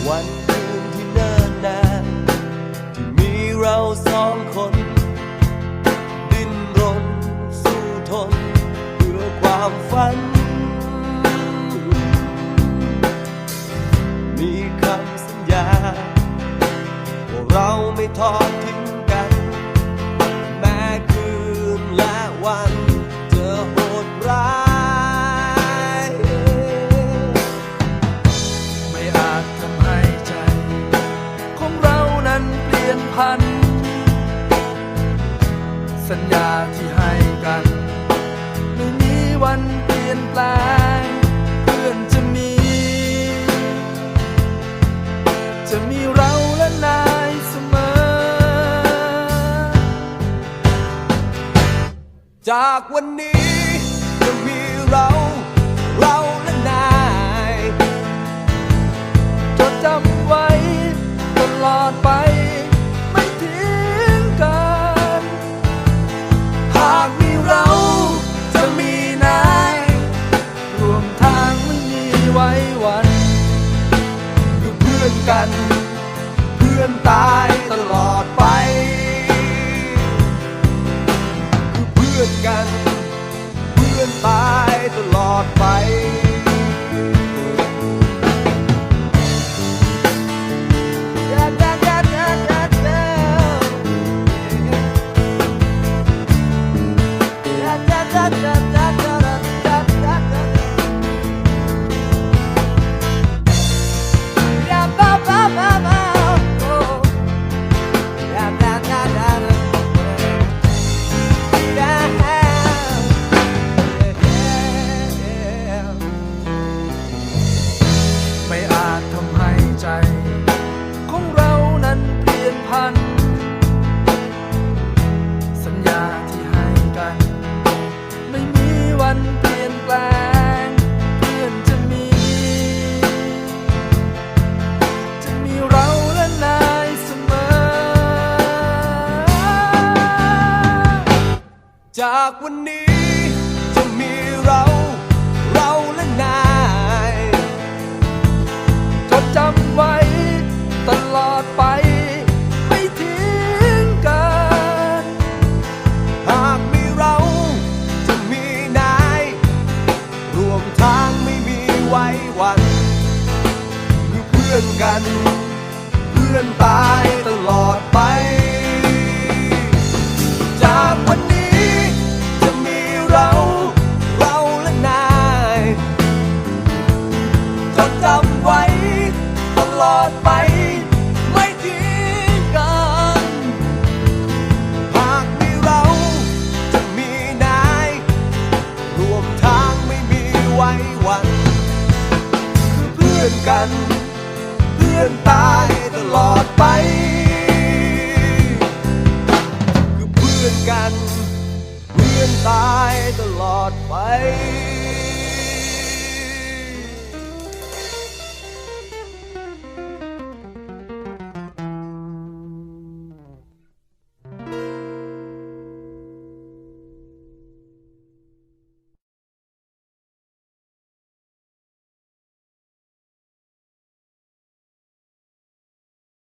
วันคืนที่เนิ่นนานที่มีเราสองคนดิ้นรนสู้ทนเพื่อความฝันมีคำสัญญาว่าเราไม่ทอดทิ้งกันแม้คืนและวันจะโหดร้ายไม่อาจทำให้ใจของเรานั้นเปลี่ยนพันสัญญาที่ให้กันไม่มีวันเปลี่ยนแปลงเพื่อนจะมีเราและนายเสมอจากวันนี้จะมีเราและนายจดจำไว้ตลอดไปไม่ทิ้งกันหากมีเราจะมีนายรวมทางไม่มีไว้วันคือเพื่อนกันเพื่อนตายตลอดไปคือเพื่อนกันเพื่อนตายตลอดไปไม่อาจทำให้ใจของเรานั้นเปลี่ยนพันสัญญาที่ให้กันไม่มีวันเปลี่ยนแปลงเพื่อนจะมีเราและนายเสมอจากวันนี้จะมีเราและนายจดจำไว้ตลอดไปไม่ทิ้งกันหากมีเราจะมีนายรวมทางไม่มีไว้วันคือเพื่อนกันเพื่อนตายตลอดไปจากวันนี้จะมีเราและนายจดจำไว้ตลอดไปไม่ทิ้งกันหากมีเราจะมีนายรวมทางไม่มีไว้วันคือเพื่อนกันเพื่อนตายตลอดไปคือเพื่อนกันเพื่อนตายตลอดไป